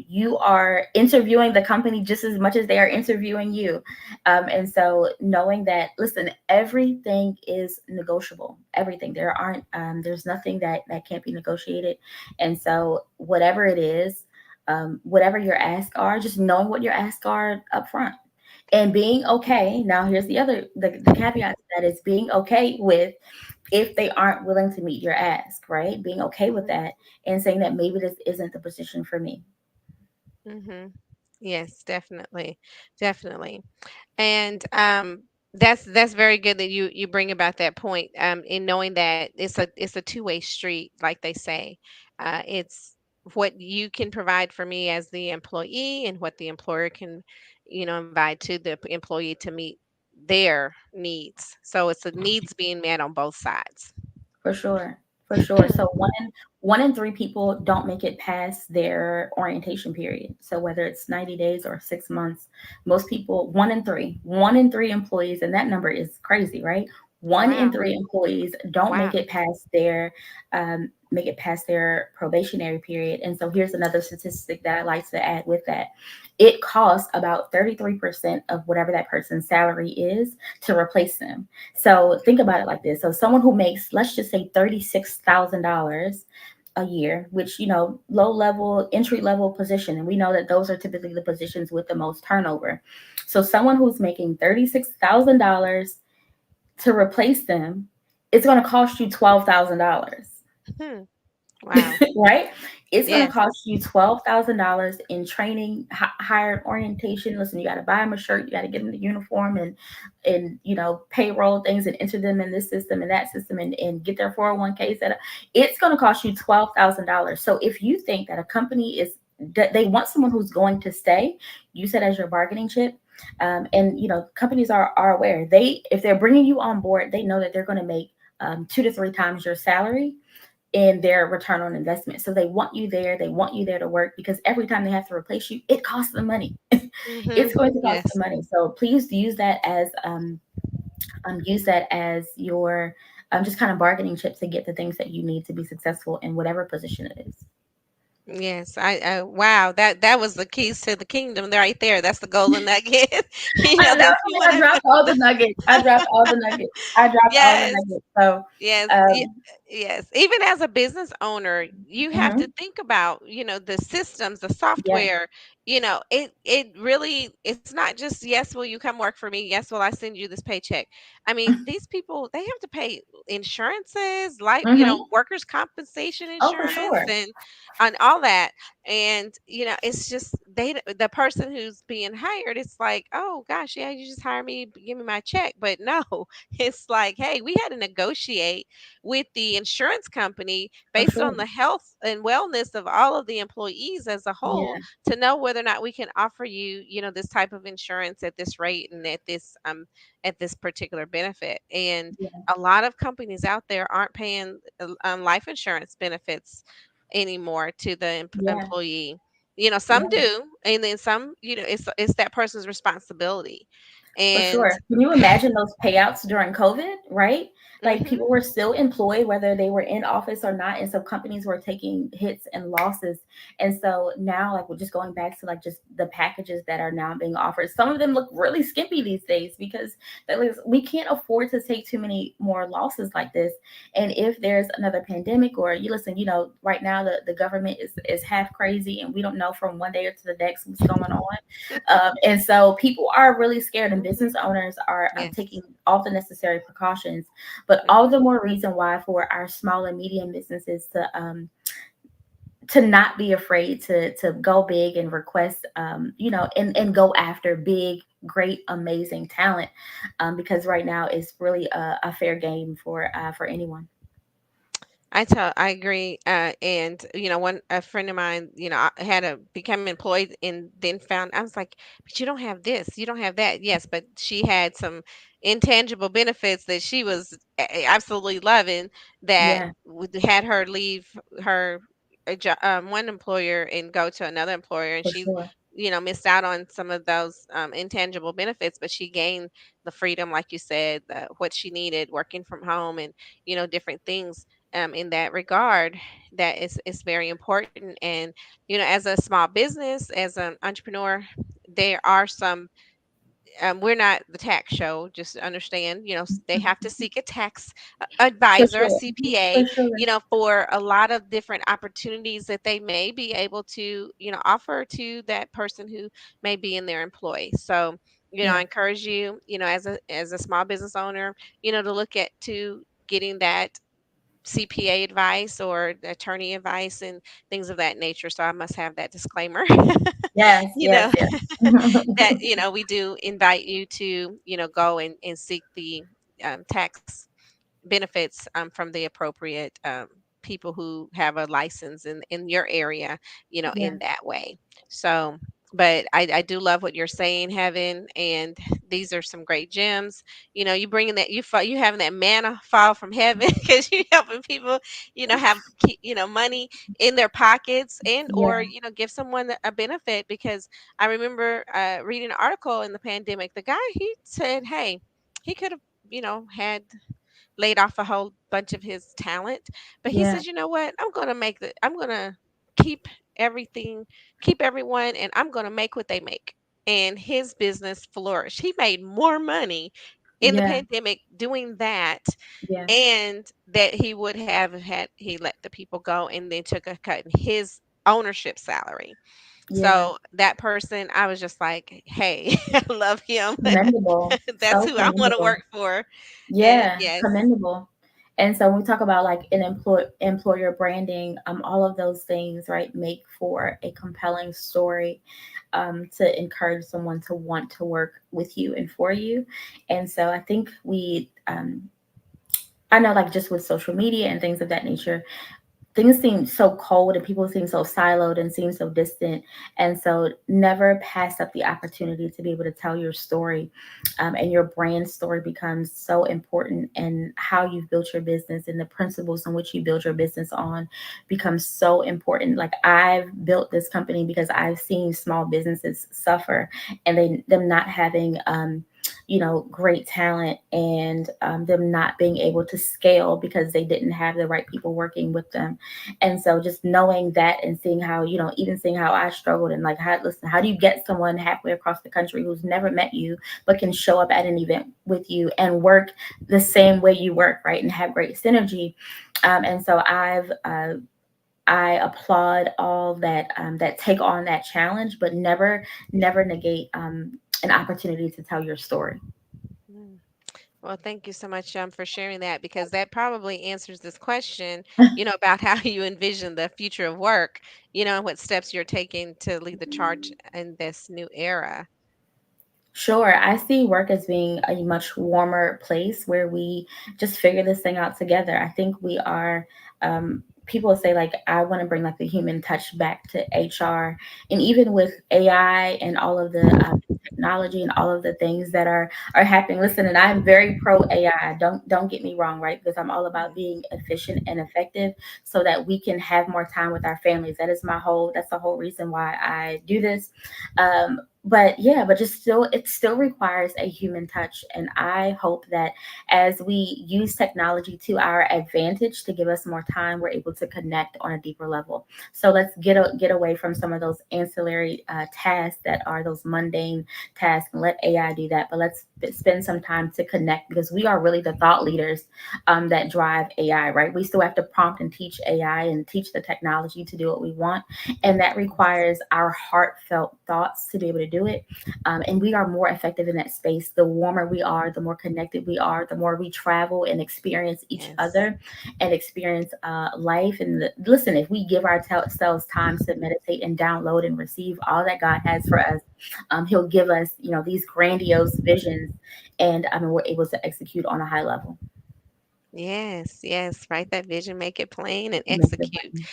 you are interviewing the company just as much as they are interviewing you. And so, knowing that, listen, everything is negotiable. Everything. There's nothing that can't be negotiated. And so, whatever it is, whatever your asks are, just knowing what your asks are up front and being okay. Now here's the caveat to that is being okay with if they aren't willing to meet your ask, right? Being okay with Mhm. that and saying that maybe this isn't the position for me. Mhm. Yes, definitely, definitely. And that's very good that you bring about that point. In knowing that it's a two-way street, like they say. It's what you can provide for me as the employee, and what the employer can, provide to the employee to meet their needs. So it's the needs being met on both sides. For sure. For sure. So one in three people don't make it past their orientation period. So whether it's 90 days or 6 months, most people, one in three employees, and that number is crazy, right? One in Wow. three employees don't Wow. make it past their probationary period. And so here's another statistic that I like to add with that. It costs about 33% of whatever that person's salary is to replace them. So think about it like this. So someone who makes, let's just say, $36,000 a year, which, low level, entry level position. And we know that those are typically the positions with the most turnover. So someone who's making $36,000 to replace them, it's going to cost you $12,000. Hmm. Wow. Right? It's going to Yes. cost you $12,000 in training, hired orientation. Listen, you got to buy them a shirt, you got to get them the uniform, and payroll things, and enter them in this system and that system, and get their 401k set up. It's going to cost you $12,000. So if you think that a company is that they want someone who's going to stay, use it as your bargaining chip. And companies are aware. If they're bringing you on board, they know that they're going to make 2 to 3 times your salary in their return on investment. So they want you there. They want you there to work, because every time they have to replace you, it costs them money. It's going to cost Yes. them money. So please use that as your just kind of bargaining chip to get the things that you need to be successful in whatever position it is. Yes, wow, that was the keys to the kingdom right there. That's the golden nugget, I know. that you want I to. dropped all the nuggets. I dropped all the nuggets. I dropped all the Yes, nuggets. So, yes, um, yes. Even as a business owner, you have to mhm, think about, the systems, the yeah, software. It really, it's not just, yes, will you come work for me? Yes, will I send you this paycheck? I mean, these people, they have to pay insurances, like, hmm. workers' compensation Oh, for insurance, sure, and all that. And it's just the person who's being hired, it's like, oh gosh, yeah, you just hire me, give me my check. But no, it's like, hey, we had to negotiate with the insurance company for based sure. on the health and wellness of all of the employees as a whole, Yeah, to know whether or not we can offer you, this type of insurance at this rate, and at this particular benefit. And yeah, a lot of companies out there aren't paying life insurance benefits anymore to the yeah. employee. Some do, and then some, it's that person's responsibility. For And sure. Can you imagine those payouts during COVID, right? Like mhm, people were still employed whether they were in office or not. And so companies were taking hits and losses. And so now, like, we're just going back to like just the packages that are now being offered. Some of them look really skimpy these days because we can't afford to take too many more losses like this. And if there's another pandemic, or you listen, right now the government is half crazy and we don't know from one day to the next what's going on. And so people are really scared, and mhm, business owners are yes, taking all the necessary precautions. But all mhm, the more reason why for our small and medium businesses to not be afraid to go big and request, and go after big, great, amazing talent, because right now it's really a fair game for anyone. I agree. And one a friend of mine, I had a become employed and then found I was like, but you don't have this, you don't have that. Yes, but she had some intangible benefits that she was absolutely loving that Yeah, had her leave her one employer and go to another employer, and for she sure. missed out on some of those intangible benefits, but she gained the freedom, like you said, what she needed, working from home, and different things in that regard. That is very important. And as a small business, as an entrepreneur, there are some, we're not the tax show, just understand, they have to seek a tax For advisor, a sure. CPA, For sure. for a lot of different opportunities that they may be able to, offer to that person who may be in their employ. So, I Yeah. encourage you, as a small business owner, to look at to getting that CPA advice or attorney advice and things of that nature. So I must have that disclaimer, Yes, you yes, know, yes. that, we do invite you to, go and seek the tax benefits from the appropriate people who have a license in your area, Yeah. in that way. So, but I do love what you're saying, Heaven, and these are some great gems. You bringing that you having that manna fall from heaven because you helping people, have money in their pockets, and or Yeah. give someone a benefit. Because I remember reading an article in the pandemic. The guy, he said, hey, he could have had laid off a whole bunch of his talent. But he Yeah. says, you know what? I'm gonna keep everything, keep everyone, and I'm gonna make what they make. And his business flourished. He made more money in the Yeah. pandemic doing that, Yeah. and that he would have had he let the people go and then took a cut in his ownership salary. Yeah. So that person, I was just like, hey, I love him. Commendable. That's So who I want to commendable. work for. And Yeah, yes. commendable. And so when we talk about like an employer branding, all of those things, right, make for a compelling story, to encourage someone to want to work with you and for you. And so I think I know, like, just with social media and things of that nature, things seem so cold and people seem so siloed and seem so distant. And so never pass up the opportunity to be able to tell your story, and your brand story becomes so important, and how you've built your business and the principles in which you build your business on becomes so important. Like, I've built this company because I've seen small businesses suffer, and them not having great talent, and them not being able to scale because they didn't have the right people working with them. And so just knowing that and seeing how, even seeing how I struggled, and like, how do you get someone halfway across the country who's never met you but can show up at an event with you and work the same way you work, right? And have great synergy. And so I applaud all that take on that challenge, but never negate an opportunity to tell your story. Mm. Well, thank you so much for sharing that, because that probably answers this question, about how you envision the future of work, and what steps you're taking to lead the charge in this new era. Sure. I see work as being a much warmer place where we just figure this thing out together. I think we are, people say like I want to bring like the human touch back to HR, and even with AI and all of the technology and all of the things that are happening. Listen, and I'm very pro AI. Don't get me wrong, right? Because I'm all about being efficient and effective, so that we can have more time with our families. That's the whole reason why I do this. But yeah, but just still, it still requires a human touch, and I hope that as we use technology to our advantage to give us more time, we're able to connect on a deeper level. So let's get away from some of those ancillary tasks that are those mundane tasks, and let AI do that. But let's spend some time to connect, because we are really the thought leaders that drive AI, right? We still have to prompt and teach AI and teach the technology to do what we want, and that requires our heartfelt thoughts to be able to do it. And we are more effective in that space. The warmer we are, the more connected we are, the more we travel and experience each Yes. other and experience life. And listen, if we give ourselves time to meditate and download and receive all that God has for us, He'll give us, these grandiose visions, and we're able to execute on a high level. Yes, yes. Write that vision, make it plain, and Make it execute. plain.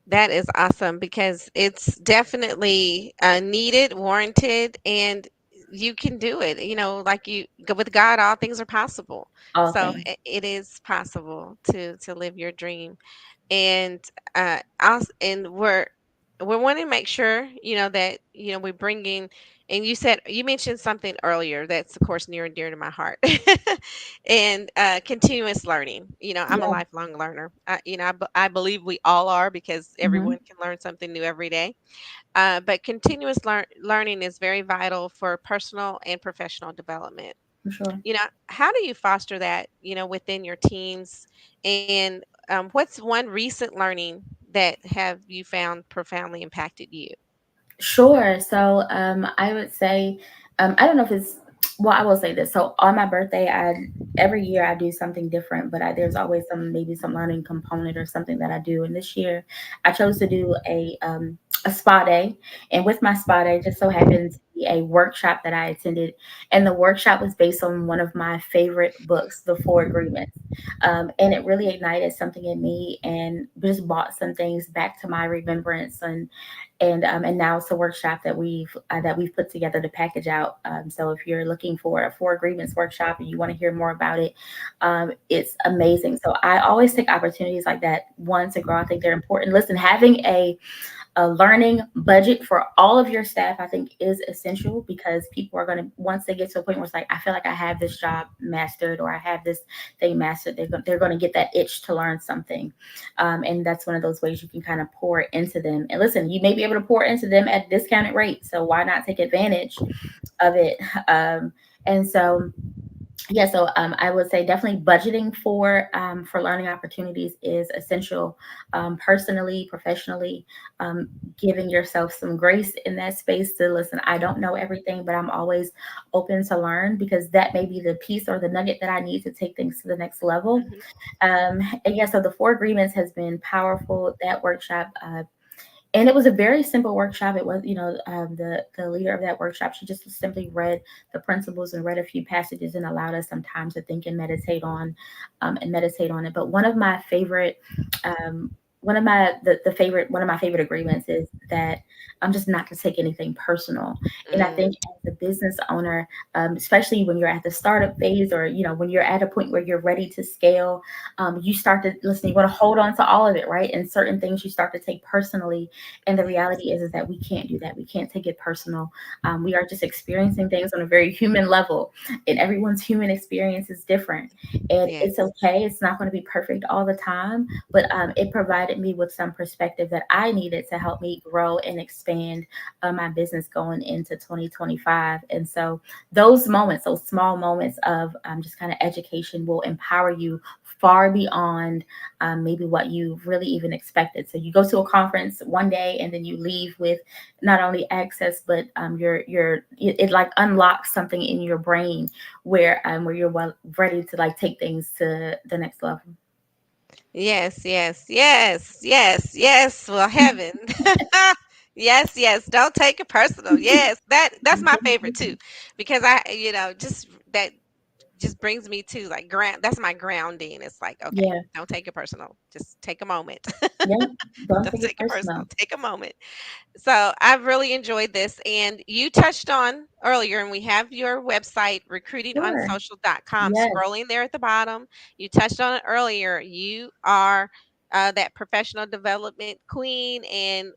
That is awesome because it's definitely needed, warranted, and you can do it. Like with God, all things are possible. All So things. it is possible to live your dream. And also, and we're wanting to make sure that we're bringing. And you mentioned something earlier that's of course near and dear to my heart, and continuous learning. I'm a Yeah. lifelong learner. I believe we all are, because Hmm. everyone can learn something new every day. But continuous learning is very vital for personal and professional development. For sure. How do you foster that within your teams? And what's one recent learning that have you found profoundly impacted you? Sure. So I would say, I don't know if it's, well, I will say this. So on my birthday, every year I do something different, but there's always maybe some learning component or something that I do. And this year I chose to do a spa day. And with my spa day, just so happened to be a workshop that I attended. And the workshop was based on one of my favorite books, The Four Agreements. And it really ignited something in me and just brought some things back to my remembrance. And now it's a workshop that we've put together to package out. So if you're looking for a Four Agreements workshop and you want to hear more about it, it's amazing. So I always take opportunities like that, one, to grow. I think they're important. Listen, having a learning budget for all of your staff, I think, is essential, because people are going to, once they get to a point where it's like, I feel like I have this job mastered, or I have this thing mastered, they're going to get that itch to learn something. And that's one of those ways you can kind of pour into them. And listen, you may be able to pour into them at discounted rate. So why not take advantage of it? Um, and so, yeah, so I would say definitely budgeting for learning opportunities is essential, personally, professionally. Giving yourself some grace in that space to listen. I don't know everything, but I'm always open to learn, because that may be the piece or the nugget that I need to take things to the next level. Hmm. And yeah, so the Four Agreements has been powerful. That workshop, and it was a very simple workshop. It was, the leader of that workshop, she just simply read the principles and read a few passages and allowed us some time to think and meditate on it. But um, one of my favorite agreements is that I'm just not to take anything personal. And I Mm, think as a business owner, especially when you're at the startup phase, or when you're at a point where you're ready to scale, you start to listen. You want to hold on to all of it, right? And certain things you start to take personally, and the yes, reality is that we can't do that. We can't take it personal. We are just experiencing things on a very human level, and everyone's human experience is different. And it's yes. okay. It's not going to be perfect all the time, but it provided me with some perspective that I needed to help me grow and expand my business going into 2025. And so those moments, those small moments of just kind of education, will empower you far beyond maybe what you really even expected. So you go to a conference one day and then you leave with not only access, but it like unlocks something in your brain where you're well ready to like take things to the next level. Yes, yes, yes, yes, yes. Well, heaven. Yes, yes. Don't take it personal. Yes, that's my favorite too, because just that just brings me to like ground. That's my grounding. It's like, okay, Yeah. don't take it personal. Just take a moment. Yeah. Don't Don't take it take it personal. personal. Take a moment. So I've really enjoyed this. And you touched on earlier, and we have your website, Sure. recruitingonsocial.com, Yes. scrolling there at the bottom. You touched on it earlier. You are that professional development queen, and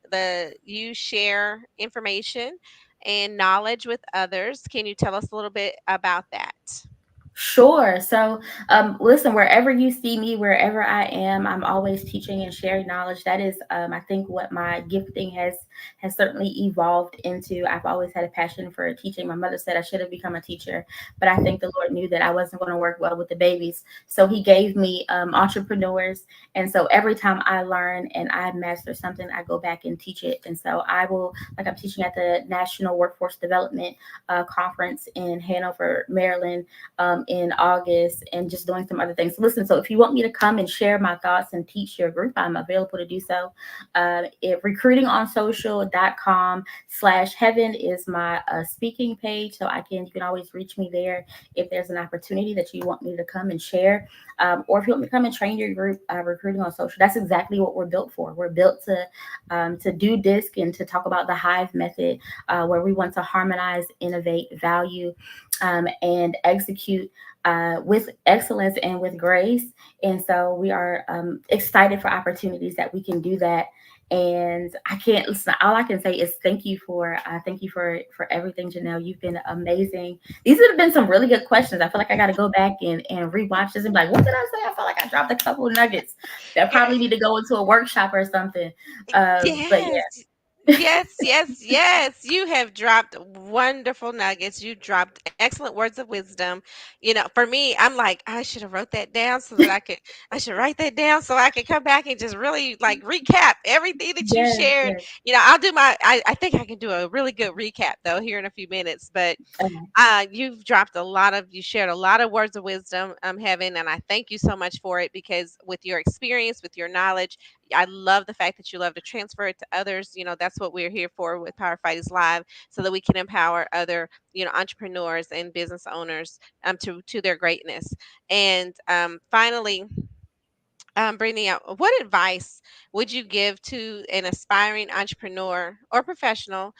you share information and knowledge with others. Can you tell us a little bit about that? Sure. So, listen, wherever you see me, wherever I am, I'm always teaching and sharing knowledge. That is, I think, what my gifting has certainly evolved into. I've always had a passion for teaching. My mother said I should have become a teacher, but I think the Lord knew that I wasn't going to work well with the babies, so He gave me entrepreneurs. And so every time I learn and I master something, I go back and teach it. And so I will, like I'm teaching at the National Workforce Development Conference in Hanover, Maryland, in August, and just doing some other things. Listen, so if you want me to come and share my thoughts and teach your group, I'm available to do so. Recruitingonsocial.com/heaven is my speaking page. So you can always reach me there if there's an opportunity that you want me to come and share. Or if you want me to come and train your group, recruiting on social, that's exactly what we're built for. We're built to do disc and to talk about the Hive method, where we want to harmonize, innovate, value, and execute with excellence and with grace. And so we are excited for opportunities that we can do that. And I can't listen. All I can say is thank you for everything, Janelle. You've been amazing. These have been some really good questions. I feel like I got to go back and rewatch this and be like, what did I say? I feel like I dropped a couple of nuggets that probably need to go into a workshop or something. But yeah, Yes. Yes, yes, yes. You have dropped wonderful nuggets. You dropped excellent words of wisdom. You know, for me, I'm like, I should have wrote that down so that I should write that down so I can come back and just really like recap everything that you yes, shared. yes. You know, I'll do I think I can do a really good recap though here in a few minutes, but Okay. you shared a lot of words of wisdom, Heaven, and I thank you so much for it because with your experience, with your knowledge, I love the fact that you love to transfer it to others. You know, that's what we're here for with Power Fighters Live, so that we can empower other, entrepreneurs and business owners to their greatness. And finally, Brittany, what advice would you give to an aspiring entrepreneur or professional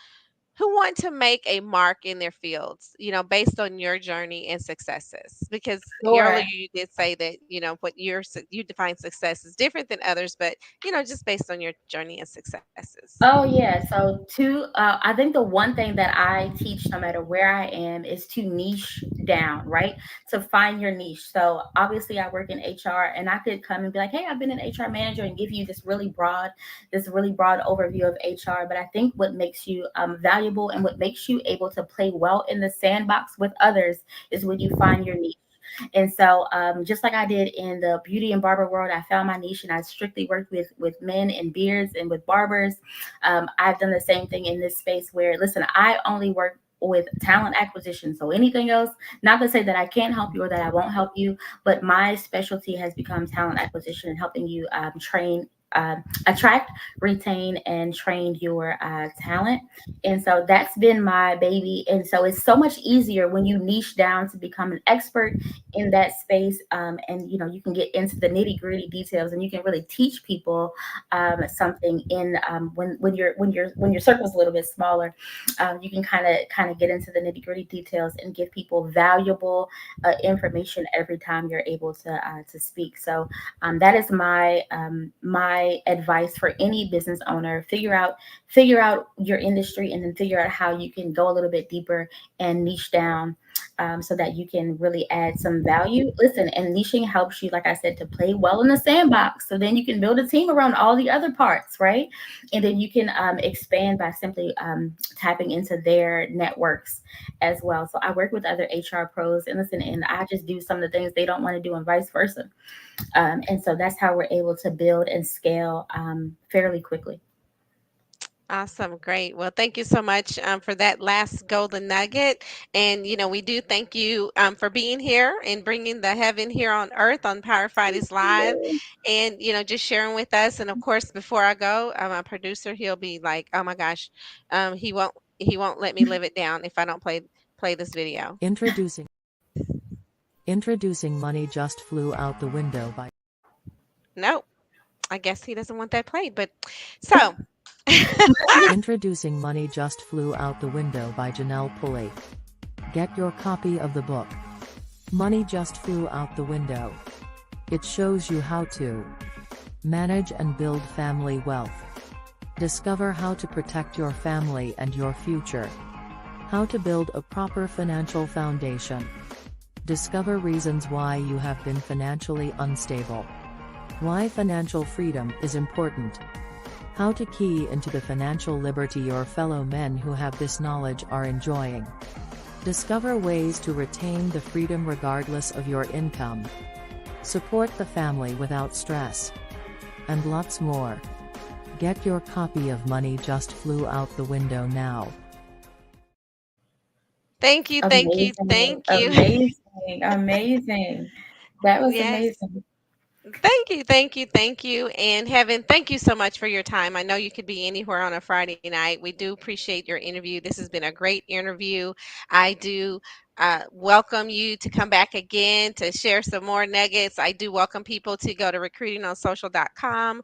who want to make a mark in their fields, based on your journey and successes? Because earlier Sure. you did say that, what you define success is different than others, but, just based on your journey and successes. Oh yeah. So I think the one thing that I teach, no matter where I am, is to niche down, right? To find your niche. So obviously, I work in HR, and I could come and be like, "Hey, I've been an HR manager," and give you this really broad overview of HR. But I think what makes you valuable and what makes you able to play well in the sandbox with others is when you find your niche. And so, just like I did in the beauty and barber world, I found my niche, and I strictly worked with men and beards and with barbers. I've done the same thing in this space where, listen, I only work with talent acquisition. So anything else, not to say that I can't help you or that I won't help you, but my specialty has become talent acquisition and helping you attract, retain, and train your talent. And so that's been my baby. And so it's so much easier when you niche down to become an expert in that space. And you can get into the nitty gritty details, and you can really teach people something in when your circle's a little bit smaller. You can kind of get into the nitty gritty details and give people valuable information every time you're able to speak. So that is my advice for any business owner. Figure out your industry, and then figure out how you can go a little bit deeper and niche down, so that you can really add some value. Listen, and niching helps you, like I said, to play well in the sandbox. So then you can build a team around all the other parts, right? And then you can expand by simply tapping into their networks as well. So I work with other HR pros, and listen, and I just do some of the things they don't want to do, and vice versa. And so that's how we're able to build and scale fairly quickly. Awesome. Great. Well, thank you so much for that last golden nugget. And, we do thank you for being here and bringing the heaven here on earth on Power Fridays Live, and, just sharing with us. And of course, before I go, my producer, he'll be like, oh my gosh, he won't let me live it down if I don't play this video. Introducing Introducing Money Just Flew Out the Window by No, I guess he doesn't want that played. But so, Introducing Money Just Flew Out the Window by Janelle Pulley. Get your copy of the book. Money Just Flew Out the Window. It shows you how to manage and build family wealth. Discover how to protect your family and your future. How to build a proper financial foundation. Discover reasons why you have been financially unstable. Why financial freedom is important. How to key into the financial liberty your fellow men who have this knowledge are enjoying. Discover ways to retain the freedom regardless of your income. Support the family without stress. And lots more. Get your copy of Money Just Flew Out the Window now. thank you, thank you, Amazing, thank you. amazing, amazing. That was Yes. amazing. Thank you, thank you, thank you. And Heaven, thank you so much for your time. I know you could be anywhere on a Friday night. We do appreciate your interview. This has been a great interview. I do welcome you to come back again to share some more nuggets. I do welcome people to go to recruitingonsocial.com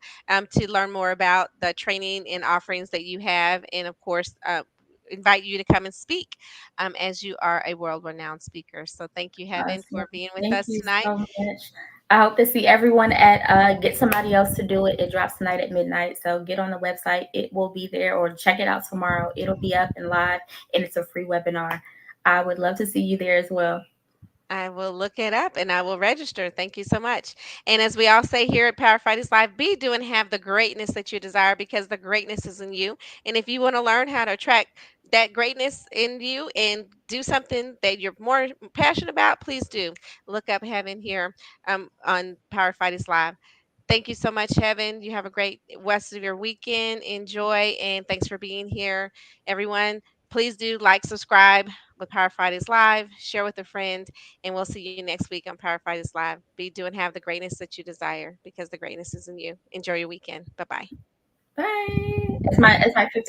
to learn more about the training and offerings that you have. And of course, invite you to come and speak as you are a world renowned speaker. So thank you, Heaven, Awesome. for being with Thank us you tonight. so much. I hope to see everyone at Get Somebody Else to Do It. It drops tonight at midnight. So get on the website. It will be there, or check it out tomorrow. It'll be up and live, and it's a free webinar. I would love to see you there as well. I will look it up and I will register. Thank you so much. And as we all say here at Power Fridays Live, be, do, and have the greatness that you desire because the greatness is in you. And if you want to learn how to attract that greatness in you and do something that you're more passionate about, please do. Look up Heaven here on Power Fridays Live. Thank you so much, Heaven. You have a great rest of your weekend. Enjoy, and thanks for being here, everyone. Please do like, subscribe with Power Fridays Live, share with a friend, and we'll see you next week on Power Fridays Live. Be, do, and have the greatness that you desire because the greatness is in you. Enjoy your weekend. Bye bye. Bye. It's my 15